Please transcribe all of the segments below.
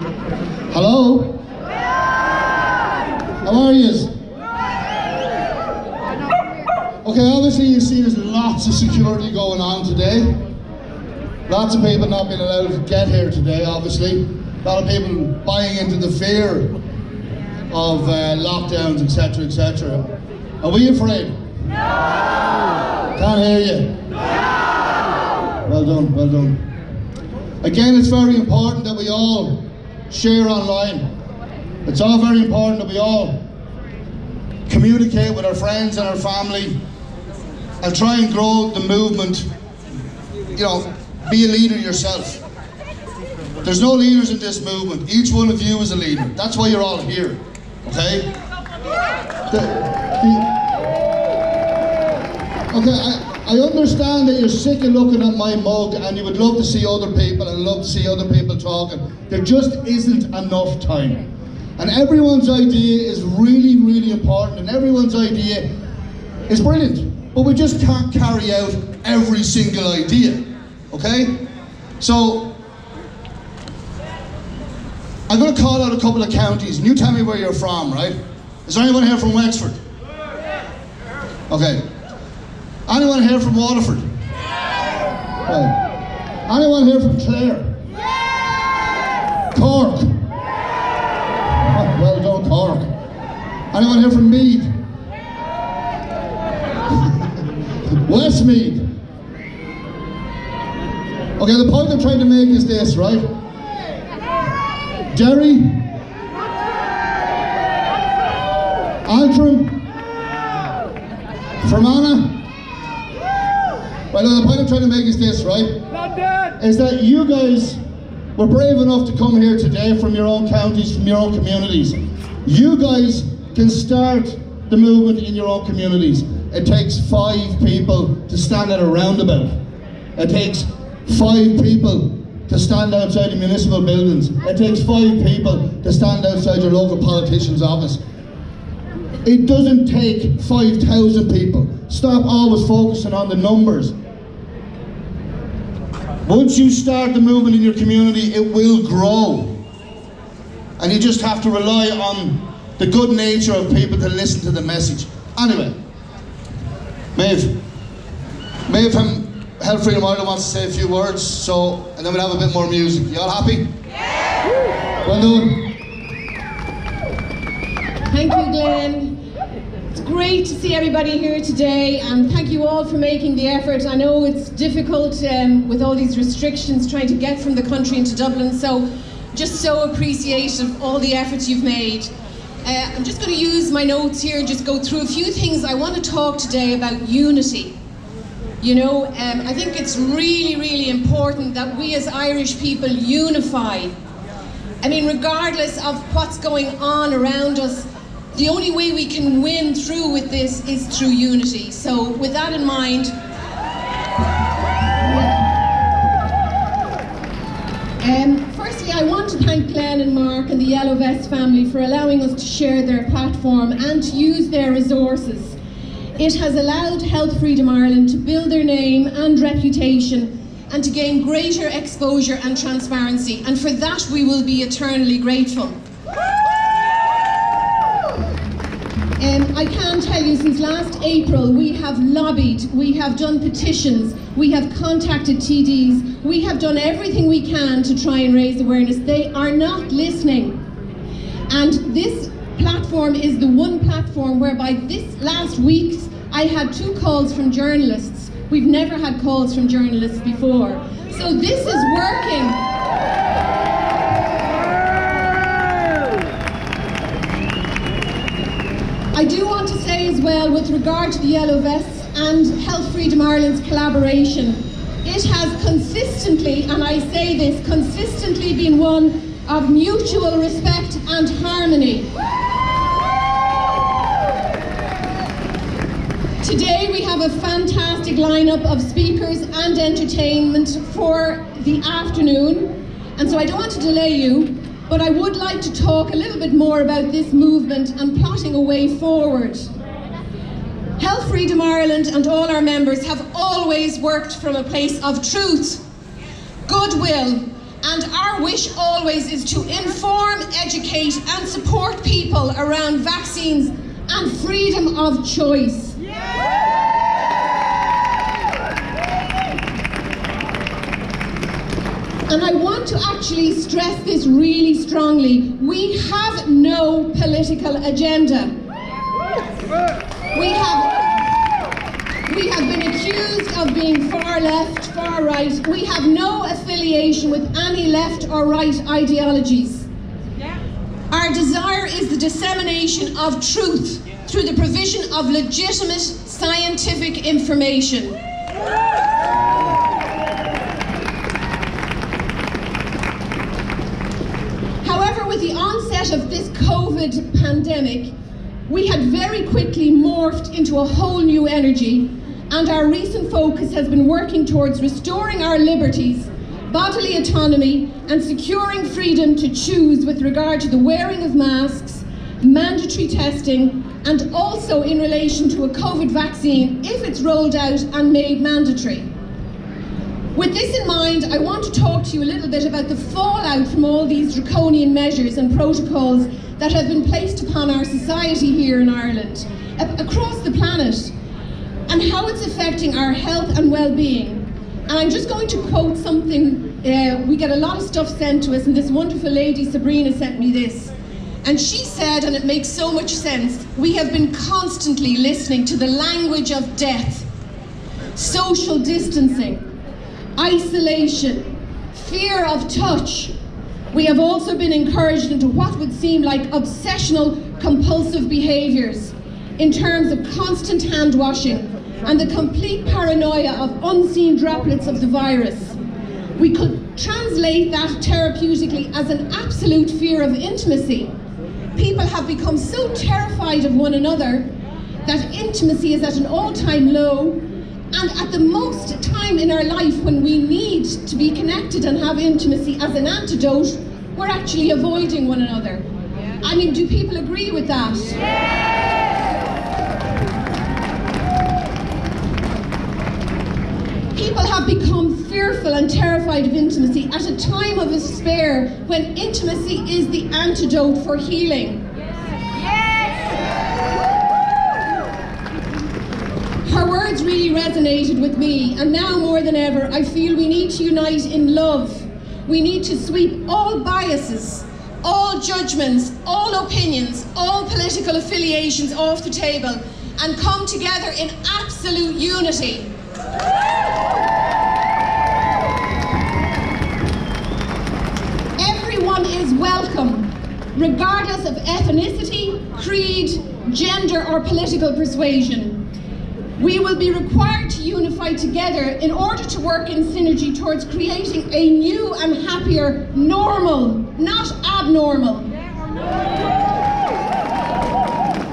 Hello? How are you? Okay, obviously you see there's lots of security going on today. Lots of people not being allowed to get here today, obviously. A lot of people buying into the fear of lockdowns, etc., etc. Are we afraid? No! Can't hear you. No! Well done, well done. Again, it's very important that we all share online. It's all very important that we all communicate with our friends and our family and try and grow the movement. You know, be a leader yourself. There's no leaders in this movement. Each one of you is a leader. That's why you're all here, okay? I understand that you're sick of looking at my mug and you would love to see other people and love to see other people talking. There just isn't enough time. And everyone's idea is really, really important and everyone's idea is brilliant. But we just can't carry out every single idea, okay? So, I'm going to call out a couple of counties and you tell me where you're from, right? Is there anyone here from Wexford? Okay. Anyone here from Waterford? Right. Anyone here from Clare? Cork? Oh, well done, Cork. Anyone here from Meath? Westmeath? Okay, the point I'm trying to make is this, right? Derry? Antrim? Fermanagh? Right, now the point I'm trying to make is this, right? Is that you guys were brave enough to come here today from your own counties, from your own communities. You guys can start the movement in your own communities. It takes 5 people to stand at a roundabout. It takes 5 people to stand outside the municipal buildings. It takes 5 people to stand outside your local politician's office. It doesn't take 5,000 people. Stop always focusing on the numbers. Once you start the movement in your community, it will grow. And you just have to rely on the good nature of people to listen to the message. Anyway, Maeve from Health Freedom Ireland wants to say a few words, so, and then we'll have a bit more music. You all happy? Yeah. Well done. Thank you, Glenn. It's great to see everybody here today, and thank you all for making the effort. I know it's difficult with all these restrictions trying to get from the country into Dublin, so just so appreciative of all the efforts you've made. I'm just going to use my notes here and just go through a few things. I want to talk today about unity. You know, I think it's really, really important that we as Irish people unify. I mean, regardless of what's going on around us, the only way we can win through with this is through unity. So with that in mind, firstly I want to thank Glenn and Mark and the Yellow Vest family for allowing us to share their platform and to use their resources. It has allowed Health Freedom Ireland to build their name and reputation and to gain greater exposure and transparency, and for that we will be eternally grateful. I can tell you, since last April we have lobbied, we have done petitions, we have contacted TDs, we have done everything we can to try and raise awareness. They are not listening. And this platform is the one platform whereby this last week I had 2 calls from journalists. We've never had calls from journalists before. So this is working. I do want to say as well, with regard to the Yellow Vests and Health Freedom Ireland's collaboration, it has consistently, and I say this, consistently been one of mutual respect and harmony. Today we have a fantastic lineup of speakers and entertainment for the afternoon, and so I don't want to delay you, but I would like to talk a little bit more about this movement and plotting a way forward. Health Freedom Ireland and all our members have always worked from a place of truth, goodwill, And our wish always is to inform, educate and support people around vaccines and freedom of choice. And I want to actually stress this really strongly. We have no political agenda. We have been accused of being far left, far right. We have no affiliation with any left or right ideologies. Our desire is the dissemination of truth through the provision of legitimate scientific information. However, with the onset of this COVID pandemic, we had very quickly morphed into a whole new energy, and our recent focus has been working towards restoring our liberties, bodily autonomy, and securing freedom to choose with regard to the wearing of masks, mandatory testing, and also in relation to a COVID vaccine if it's rolled out and made mandatory. With this in mind, I want to talk to you a little bit about the fallout from all these draconian measures and protocols that have been placed upon our society here in Ireland, across the planet, and how it's affecting our health and well-being. And I'm just going to quote something. We get a lot of stuff sent to us, and this wonderful lady, Sabrina, sent me this. And she said, and it makes so much sense, we have been constantly listening to the language of death, social distancing, isolation, fear of touch. We have also been encouraged into what would seem like obsessional compulsive behaviours in terms of constant hand washing and the complete paranoia of unseen droplets of the virus. We could translate that therapeutically as an absolute fear of intimacy. People have become so terrified of one another that intimacy is at an all-time low, and at the most time in our life when we need to be connected and have intimacy as an antidote, we're actually avoiding one another. I mean, do people agree with that? People have become fearful and terrified of intimacy at a time of despair when intimacy is the antidote for healing. Her words really resonated with me, and now more than ever I feel we need to unite in love. We need to sweep all biases, all judgments, all opinions, all political affiliations off the table and come together in absolute unity. Everyone is welcome, regardless of ethnicity, creed, gender or political persuasion. We will be required to unify together in order to work in synergy towards creating a new and happier normal, not abnormal.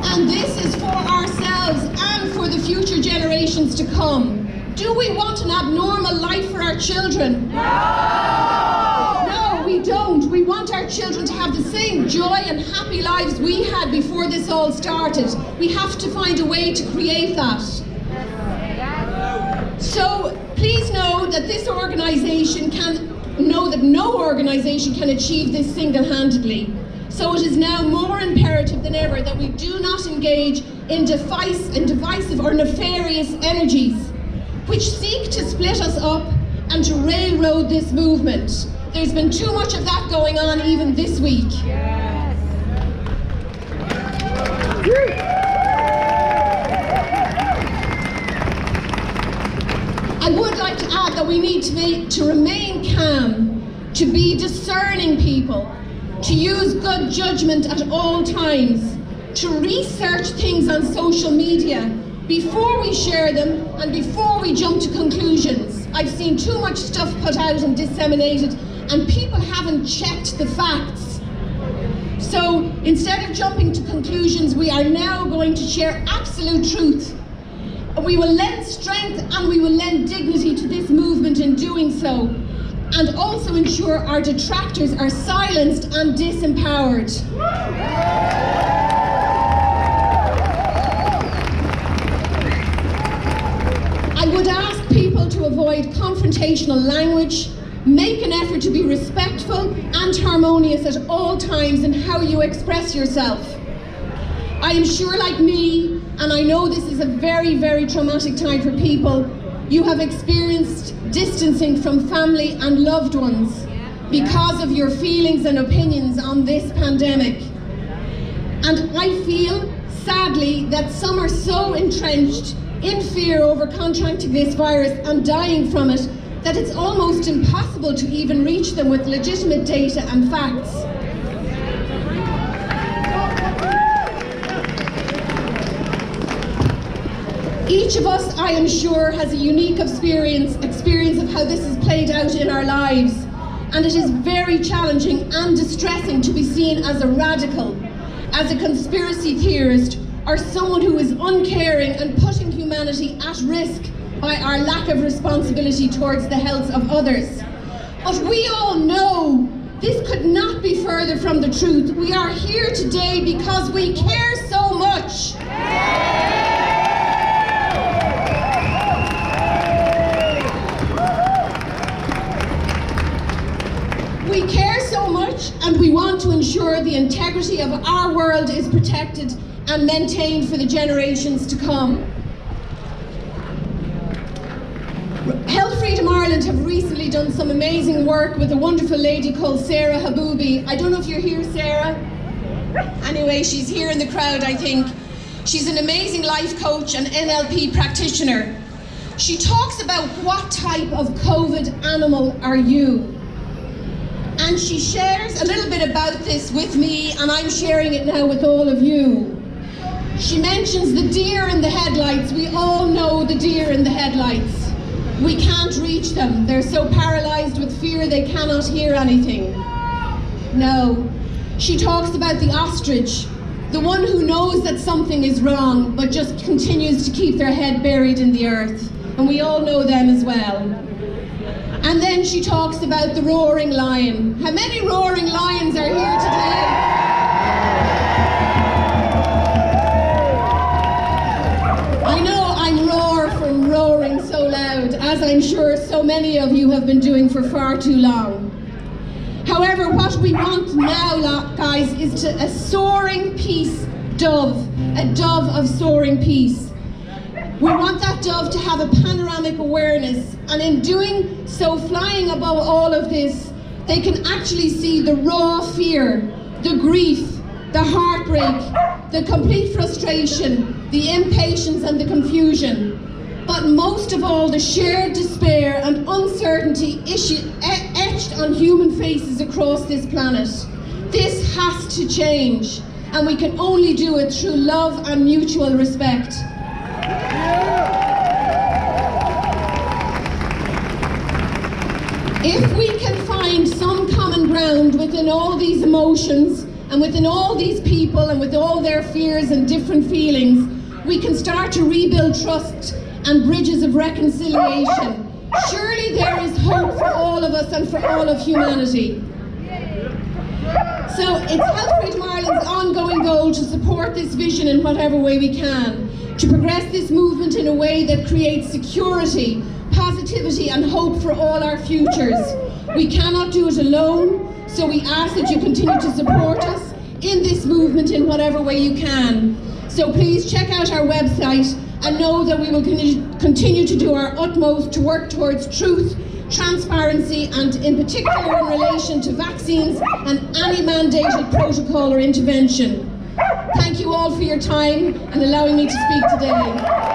And this is for ourselves and for the future generations to come. Do we want an abnormal life for our children? No, we don't. We want our children to have the same joy and happy lives we had before this all started. We have to find a way to create that. So please know that this organisation no organisation can achieve this single-handedly. So it is now more imperative than ever that we do not engage in divisive or nefarious energies which seek to split us up and to railroad this movement. There's been too much of that going on even this week. Yes. I would like to add that we need to remain calm, to be discerning people, to use good judgment at all times, to research things on social media before we share them and before we jump to conclusions. I've seen too much stuff put out and disseminated and people haven't checked the facts. So instead of jumping to conclusions, we are now going to share absolute truth. We will lend strength and we will lend dignity to this movement in doing so, and also ensure our detractors are silenced and disempowered. I would ask people to avoid confrontational language, Make an effort to be respectful and harmonious at all times in how you express yourself. I am sure, like me, and I know this is a very, very traumatic time for people, you have experienced distancing from family and loved ones because of your feelings and opinions on this pandemic. And I feel, sadly, that some are so entrenched in fear over contracting this virus and dying from it that it's almost impossible to even reach them with legitimate data and facts. Each of us, I am sure, has a unique experience of how this has played out in our lives, and it is very challenging and distressing to be seen as a radical, as a conspiracy theorist, or someone who is uncaring and putting humanity at risk by our lack of responsibility towards the health of others. But we all know this could not be further from the truth. We are here today because we care so much. We care so much, and we want to ensure the integrity of our world is protected and maintained for the generations to come. Health Freedom Ireland have recently done some amazing work with a wonderful lady called Sarah Haboubi. I don't know if you're here, Sarah. Anyway, she's here in the crowd, I think. She's an amazing life coach and NLP practitioner. She talks about what type of COVID animal are you? And she shares a little bit about this with me, and I'm sharing it now with all of you. She mentions the deer in the headlights. We all know the deer in the headlights. We can't reach them. They're so paralyzed with fear they cannot hear anything. No. She talks about the ostrich, the one who knows that something is wrong but just continues to keep their head buried in the earth. And we all know them as well. And then she talks about the roaring lion. How many roaring lions are here today? I know I'm roar from roaring so loud, as I'm sure so many of you have been doing for far too long. However, what we want now, guys, is a soaring peace dove, a dove of soaring peace. We want that dove to have a panoramic awareness, and in doing so, flying above all of this, they can actually see the raw fear, the grief, the heartbreak, the complete frustration, the impatience and the confusion, but most of all the shared despair and uncertainty etched on human faces across this planet. This has to change, and we can only do it through love and mutual respect. If we can find some common ground within all these emotions and within all these people and with all their fears and different feelings, we can start to rebuild trust and bridges of reconciliation. Surely there is hope for all of us and for all of humanity. So it's Health Freedom Ireland's ongoing goal to support this vision in whatever way we can, to progress this movement in a way that creates security, positivity and hope for all our futures. We cannot do it alone, so we ask that you continue to support us in this movement in whatever way you can. So please check out our website and know that we will continue to do our utmost to work towards truth, transparency and in particular in relation to vaccines and any mandated protocol or intervention. Thank you all for your time and allowing me to speak today.